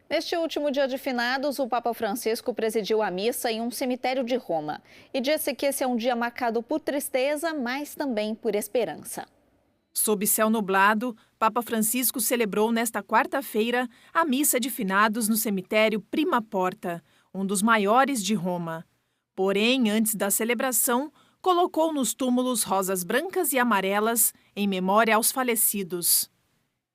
Neste último dia de finados, o Papa Francisco presidiu a missa em um cemitério de Roma e disse que esse é um dia marcado por tristeza, mas também por esperança. Sob céu nublado, Papa Francisco celebrou nesta quarta-feira a missa de finados no cemitério Prima Porta, um dos maiores de Roma. Porém, antes da celebração, colocou nos túmulos rosas brancas e amarelas em memória aos falecidos.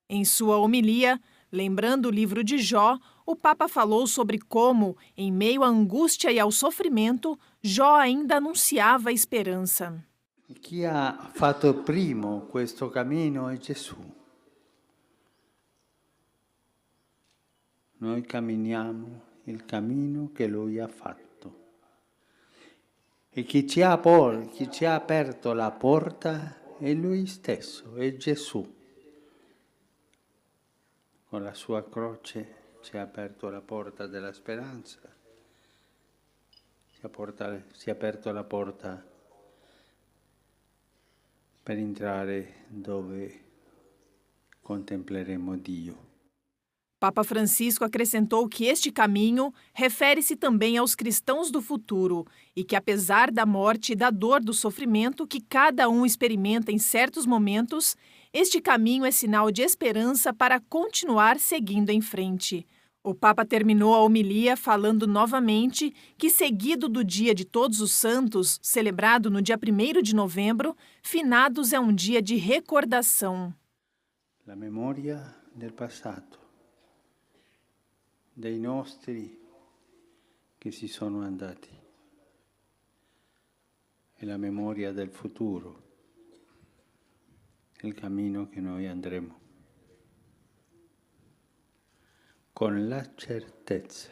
Em sua homilia, lembrando o livro de Jó, o Papa falou sobre como, em meio à angústia e ao sofrimento, Jó ainda anunciava a esperança. Chi ha fatto primo questo cammino è Gesù. Noi camminiamo il cammino che Lui ha fatto. E chi ci ha aperto la porta è Lui stesso, è Gesù. Con la sua croce ci ha aperto la porta della speranza, si è aperto la porta per entrare dove contempleremo Dio. Papa Francisco acrescentou que este caminho refere-se também aos cristãos do futuro e que, apesar da morte e da dor do sofrimento que cada um experimenta em certos momentos, este caminho é sinal de esperança para continuar seguindo em frente. O Papa terminou a homilia falando novamente que, seguido do Dia de Todos os Santos, celebrado no dia 1º de novembro, finados é um dia de recordação. La memoria del passato, dei nostri che si sono andati, e la memoria del futuro, il cammino che noi andremo, con la certezza,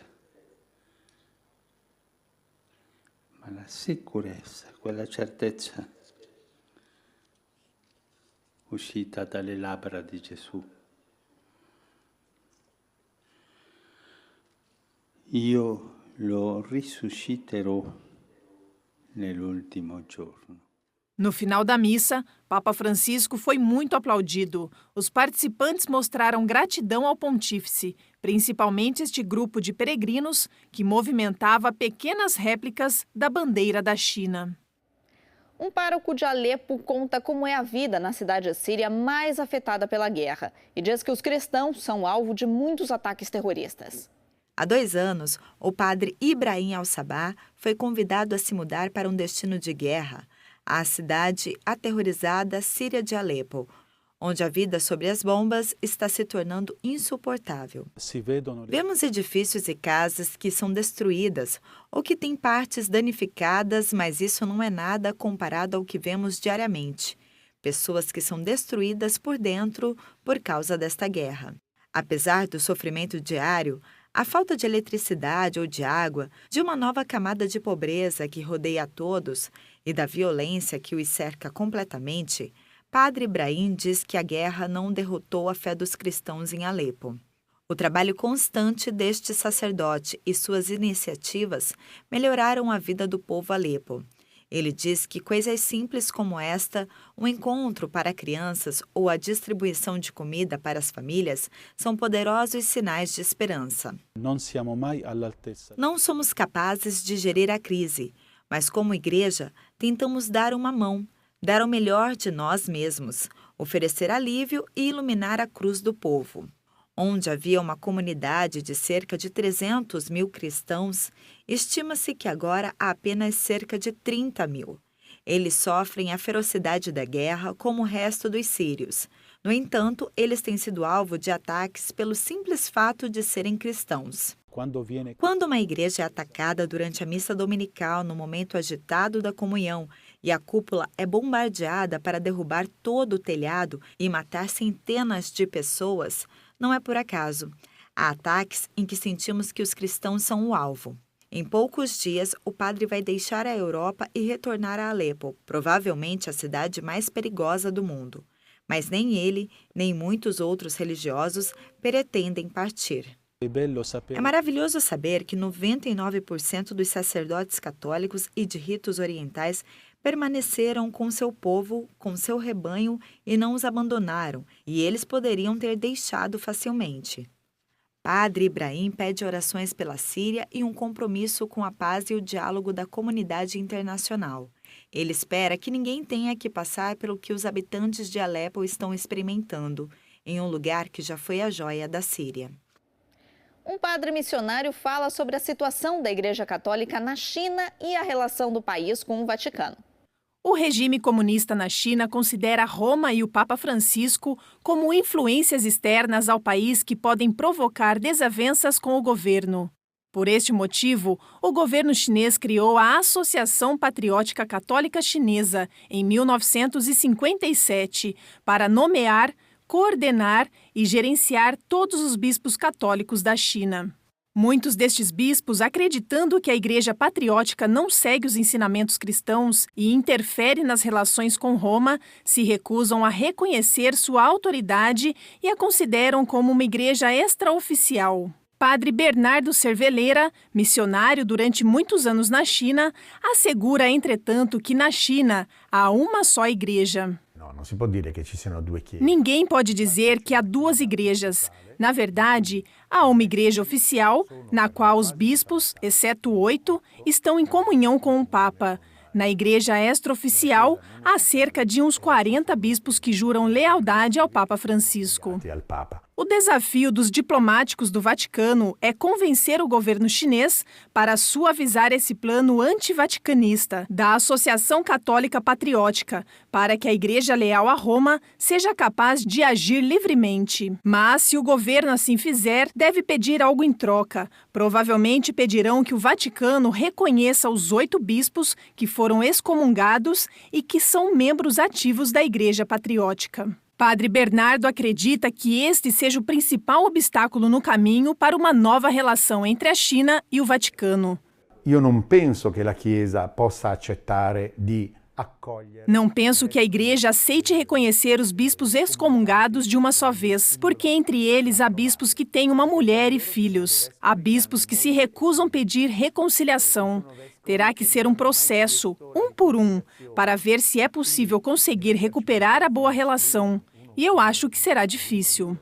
ma la sicurezza, quella certezza uscita dalle labbra di Gesù. Io lo risusciterò nell'ultimo giorno. No final da missa, Papa Francisco foi muito aplaudido. Os participantes mostraram gratidão ao pontífice, principalmente este grupo de peregrinos que movimentava pequenas réplicas da bandeira da China. Um pároco de Alepo conta como é a vida na cidade síria mais afetada pela guerra e diz que os cristãos são alvo de muitos ataques terroristas. Há 2 anos, o padre Ibrahim Al-Sabah foi convidado a se mudar para um destino de guerra, a cidade aterrorizada síria de Alepo, onde a vida sob as bombas está se tornando insuportável. Vemos edifícios e casas que são destruídas ou que têm partes danificadas, mas isso não é nada comparado ao que vemos diariamente. Pessoas que são destruídas por dentro por causa desta guerra. Apesar do sofrimento diário, a falta de eletricidade ou de água, de uma nova camada de pobreza que rodeia a todos e da violência que os cerca completamente, Padre Ibrahim diz que a guerra não derrotou a fé dos cristãos em Alepo. O trabalho constante deste sacerdote e suas iniciativas melhoraram a vida do povo Alepo. Ele diz que coisas simples como esta, um encontro para crianças ou a distribuição de comida para as famílias, são poderosos sinais de esperança. Não somos capazes de gerir a crise, mas como igreja, tentamos dar uma mão, dar o melhor de nós mesmos, oferecer alívio e iluminar a cruz do povo. Onde havia uma comunidade de cerca de 300 mil cristãos, estima-se que agora há apenas cerca de 30 mil. Eles sofrem a ferocidade da guerra como o resto dos sírios. No entanto, eles têm sido alvo de ataques pelo simples fato de serem cristãos. Quando uma igreja é atacada durante a missa dominical no momento agitado da comunhão e a cúpula é bombardeada para derrubar todo o telhado e matar centenas de pessoas, não é por acaso. Há ataques em que sentimos que os cristãos são o alvo. Em poucos dias, o padre vai deixar a Europa e retornar a Alepo, provavelmente a cidade mais perigosa do mundo. Mas nem ele, nem muitos outros religiosos pretendem partir. É maravilhoso saber que 99% dos sacerdotes católicos e de ritos orientais permaneceram com seu povo, com seu rebanho e não os abandonaram, e eles poderiam ter deixado facilmente. Padre Ibrahim pede orações pela Síria e um compromisso com a paz e o diálogo da comunidade internacional. Ele espera que ninguém tenha que passar pelo que os habitantes de Alepo estão experimentando, em um lugar que já foi a joia da Síria. Um padre missionário fala sobre a situação da Igreja Católica na China e a relação do país com o Vaticano. O regime comunista na China considera Roma e o Papa Francisco como influências externas ao país que podem provocar desavenças com o governo. Por este motivo, o governo chinês criou a Associação Patriótica Católica Chinesa em 1957 para nomear, coordenar e gerenciar todos os bispos católicos da China. Muitos destes bispos, acreditando que a Igreja Patriótica não segue os ensinamentos cristãos e interfere nas relações com Roma, se recusam a reconhecer sua autoridade e a consideram como uma igreja extraoficial. Padre Bernardo Cerveleira, missionário durante muitos anos na China, assegura, entretanto, que na China há uma só igreja. Ninguém pode dizer que há duas igrejas. Na verdade, há uma igreja oficial, na qual os bispos, exceto 8, estão em comunhão com o Papa. Na igreja extraoficial, há cerca de uns 40 bispos que juram lealdade ao Papa Francisco. O desafio dos diplomáticos do Vaticano é convencer o governo chinês para suavizar esse plano antivaticanista da Associação Católica Patriótica, para que a Igreja leal a Roma seja capaz de agir livremente. Mas, se o governo assim fizer, deve pedir algo em troca. Provavelmente pedirão que o Vaticano reconheça os 8 bispos que foram excomungados e que são membros ativos da Igreja Patriótica. Padre Bernardo acredita que este seja o principal obstáculo no caminho para uma nova relação entre a China e o Vaticano. Não penso que a Igreja aceite reconhecer os bispos excomungados de uma só vez, porque entre eles há bispos que têm uma mulher e filhos. Há bispos que se recusam a pedir reconciliação. Terá que ser um processo, um por um, para ver se é possível conseguir recuperar a boa relação. E eu acho que será difícil.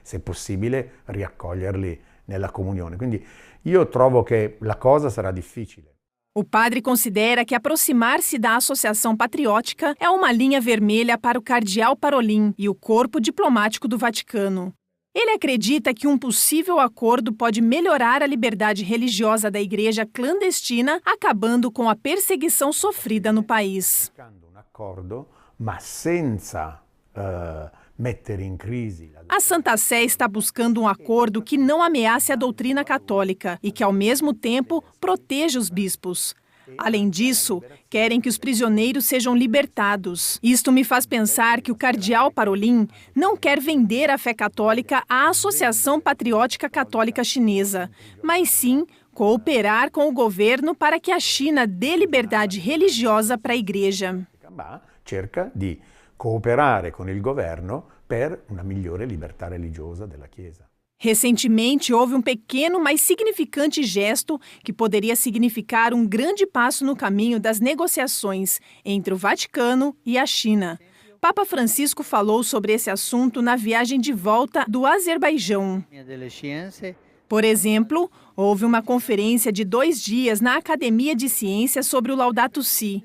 Se possibile riaccoglierli nella comunione. Quindi io trovo che la cosa sarà difficile. O padre considera que aproximar-se da Associação Patriótica é uma linha vermelha para o cardeal Parolin e o corpo diplomático do Vaticano. Ele acredita que um possível acordo pode melhorar a liberdade religiosa da igreja clandestina, acabando com a perseguição sofrida no país. A Santa Sé está buscando um acordo que não ameace a doutrina católica e que, ao mesmo tempo, proteja os bispos. Além disso, querem que os prisioneiros sejam libertados. Isto me faz pensar que o cardeal Parolin não quer vender a fé católica à Associação Patriótica Católica Chinesa, mas sim cooperar com o governo para que a China dê liberdade religiosa para a igreja. Cerca di cooperare con il governo per una migliore libertà religiosa della Chiesa. Recentemente, houve um pequeno, mas significante gesto que poderia significar um grande passo no caminho das negociações entre o Vaticano e a China. Papa Francisco falou sobre esse assunto na viagem de volta do Azerbaijão. Por exemplo, houve uma conferência de 2 dias na Academia de Ciências sobre o Laudato Si.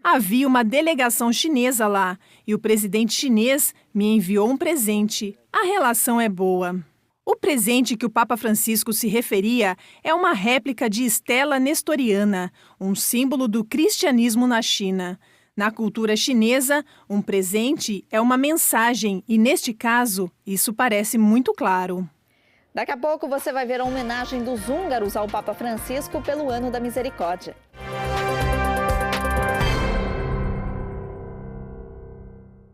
Havia uma delegação chinesa lá e o presidente chinês me enviou um presente. A relação é boa. O presente que o Papa Francisco se referia é uma réplica de estela nestoriana, um símbolo do cristianismo na China. Na cultura chinesa, um presente é uma mensagem e, neste caso, isso parece muito claro. Daqui a pouco você vai ver a homenagem dos húngaros ao Papa Francisco pelo Ano da Misericórdia.